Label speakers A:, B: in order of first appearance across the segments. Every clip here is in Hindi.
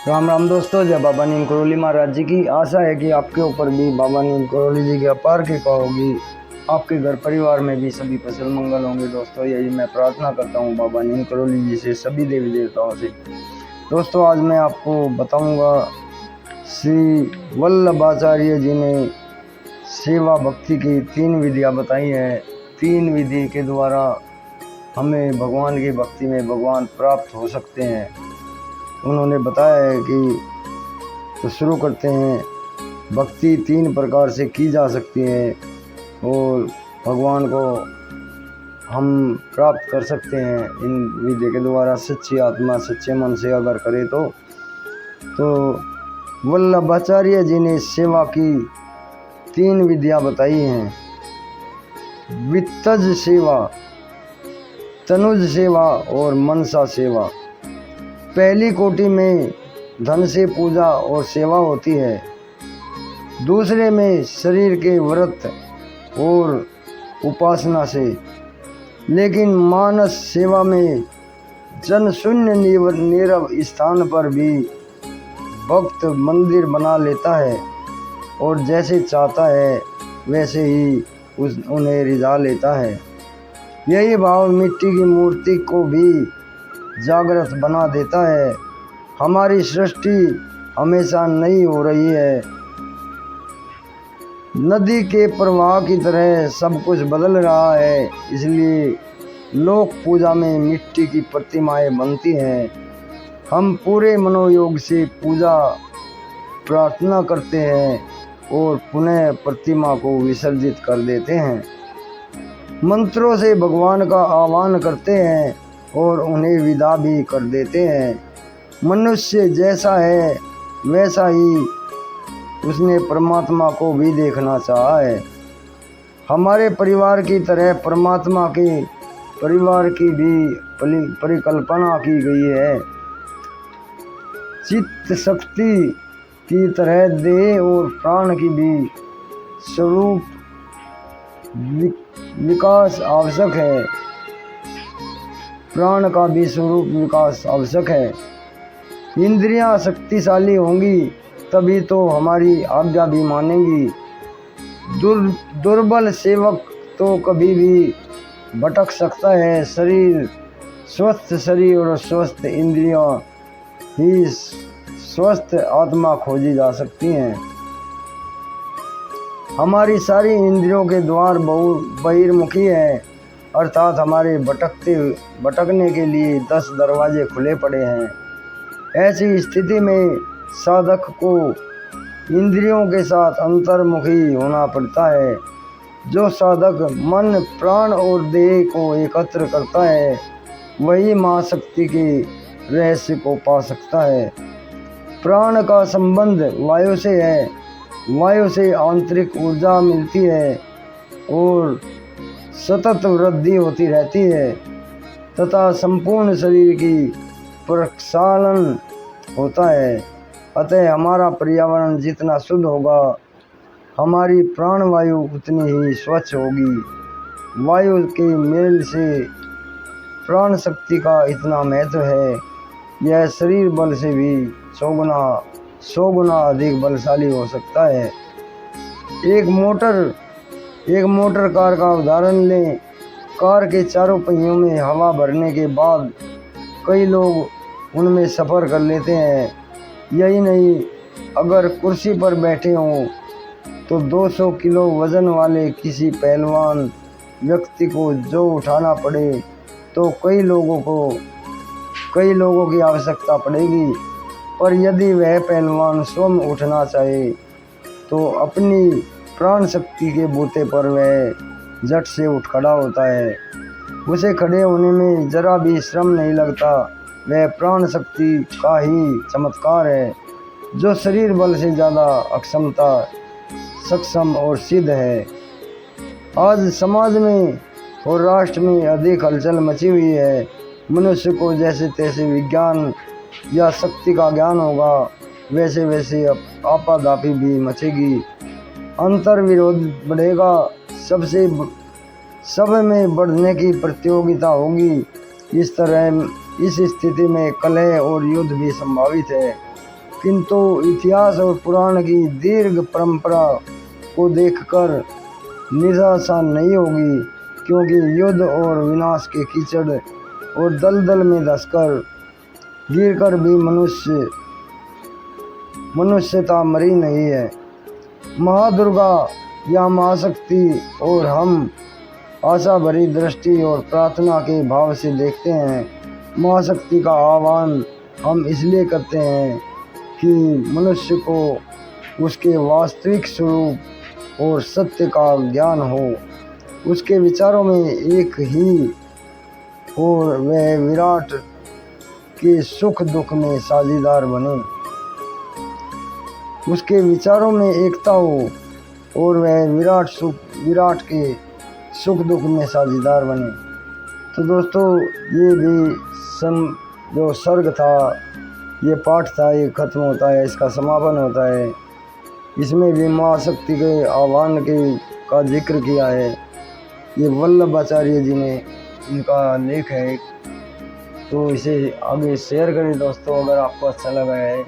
A: राम राम दोस्तों, जय बाबा नीम करोली महाराज जी की। आशा है कि आपके ऊपर भी बाबा नीम करोली जी की अपार कृपा होगी, आपके घर परिवार में भी सभी कुशल मंगल होंगे। दोस्तों, यही मैं प्रार्थना करता हूँ बाबा नीम करोली जी से, सभी देवी देवताओं से। दोस्तों, आज मैं आपको बताऊंगा श्री वल्लभाचार्य जी ने सेवा भक्ति की 3 विधियाँ बताई हैं। 3 विधि के द्वारा हमें भगवान की भक्ति में भगवान प्राप्त हो सकते हैं। उन्होंने बताया है कि तो शुरू करते हैं। भक्ति 3 प्रकार से की जा सकती है और भगवान को हम प्राप्त कर सकते हैं इन विधि के द्वारा, सच्ची आत्मा सच्चे मन से अगर करें तो वल्लभाचार्य जी ने सेवा की 3 विधियाँ बताई हैं। वित्तज सेवा, तनुज सेवा और मनसा सेवा। पहली कोटि में धन से पूजा और सेवा होती है, दूसरे में शरीर के व्रत और उपासना से। लेकिन मानस सेवा में जन शून्य नीरव स्थान पर भी भक्त मंदिर बना लेता है और जैसे चाहता है वैसे ही उन्हें रिझा लेता है। यही भाव मिट्टी की मूर्ति को भी जागृत बना देता है। हमारी सृष्टि हमेशा नई हो रही है, नदी के प्रवाह की तरह सब कुछ बदल रहा है। इसलिए लोक पूजा में मिट्टी की प्रतिमाएं बनती हैं। हम पूरे मनोयोग से पूजा प्रार्थना करते हैं और पुनः प्रतिमा को विसर्जित कर देते हैं। मंत्रों से भगवान का आह्वान करते हैं और उन्हें विदा भी कर देते हैं। मनुष्य जैसा है वैसा ही उसने परमात्मा को भी देखना चाहा है। हमारे परिवार की तरह परमात्मा के परिवार की भी परिकल्पना की गई है। चित्त शक्ति की तरह देह और प्राण की भी स्वरूप विकास आवश्यक है। प्राण का भी स्वरूप विकास आवश्यक है। इंद्रियां शक्तिशाली होंगी तभी तो हमारी आज्ञा भी मानेंगी। दुर्बल सेवक तो कभी भी भटक सकता है। स्वस्थ शरीर और स्वस्थ इंद्रियां ही स्वस्थ आत्मा खोजी जा सकती हैं। हमारी सारी इंद्रियों के द्वार बहिर्मुखी हैं, अर्थात हमारे भटकने के लिए 10 दरवाजे खुले पड़े हैं। ऐसी स्थिति में साधक को इंद्रियों के साथ अंतर्मुखी होना पड़ता है। जो साधक मन, प्राण और देह को एकत्र करता है वही महाशक्ति के रहस्य को पा सकता है। प्राण का संबंध वायु से है। वायु से आंतरिक ऊर्जा मिलती है और सतत वृद्धि होती रहती है तथा संपूर्ण शरीर की प्रक्षालन होता है। अतः हमारा पर्यावरण जितना शुद्ध होगा हमारी प्राणवायु उतनी ही स्वच्छ होगी। वायु के मेल से प्राण शक्ति का इतना महत्व है, यह शरीर बल से भी 100 गुना अधिक बलशाली हो सकता है। एक मोटर कार का उदाहरण लें। कार के चारों पहियों में हवा भरने के बाद कई लोग उनमें सफ़र कर लेते हैं। यही नहीं, अगर कुर्सी पर बैठे हों तो 200 किलो वजन वाले किसी पहलवान व्यक्ति को जो उठाना पड़े तो कई लोगों की आवश्यकता पड़ेगी। पर यदि वह पहलवान स्वयं उठना चाहे तो अपनी प्राण शक्ति के बूते पर वह झट से उठ खड़ा होता है। उसे खड़े होने में जरा भी श्रम नहीं लगता। वह प्राण शक्ति का ही चमत्कार है जो शरीर बल से ज़्यादा अक्षमता, सक्षम और सिद्ध है। आज समाज में और राष्ट्र में अधिक हलचल मची हुई है। मनुष्य को जैसे तैसे विज्ञान या शक्ति का ज्ञान होगा वैसे वैसे आपाधापी भी मचेगी, अंतर विरोध बढ़ेगा, सब में बढ़ने की प्रतियोगिता होगी। इस स्थिति में कलह और युद्ध भी संभावित है। किंतु इतिहास और पुराण की दीर्घ परंपरा को देखकर निराशा नहीं होगी, क्योंकि युद्ध और विनाश के कीचड़ और दलदल में धंसकर गिरकर भी मनुष्यता मरी नहीं है। महादुर्गा या महाशक्ति और हम आशा भरी दृष्टि और प्रार्थना के भाव से देखते हैं। महाशक्ति का आह्वान हम इसलिए करते हैं कि मनुष्य को उसके वास्तविक स्वरूप और सत्य का ज्ञान हो, उसके विचारों में एक ही और वह विराट के सुख दुख में साझेदार बने, उसके विचारों में एकता हो और वह विराट के सुख दुख में साझेदार बने। तो दोस्तों, ये भी जो सर्ग था, ये पाठ था, ये खत्म होता है, इसका समापन होता है। इसमें भी महाशक्ति के आह्वान का जिक्र किया है। ये वल्लभाचार्य जी ने इनका लेख है। तो इसे आगे शेयर करें दोस्तों अगर आपको अच्छा लगा है।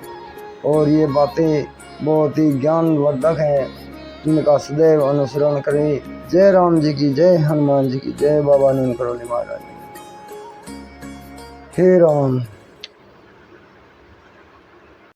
A: और ये बातें बहुत ही ज्ञानवर्धक हैं, इनका सदैव अनुसरण करें। जय राम जी की जय, हनुमान जी की जय, बाबा नीम करोली महाराज। हे राम।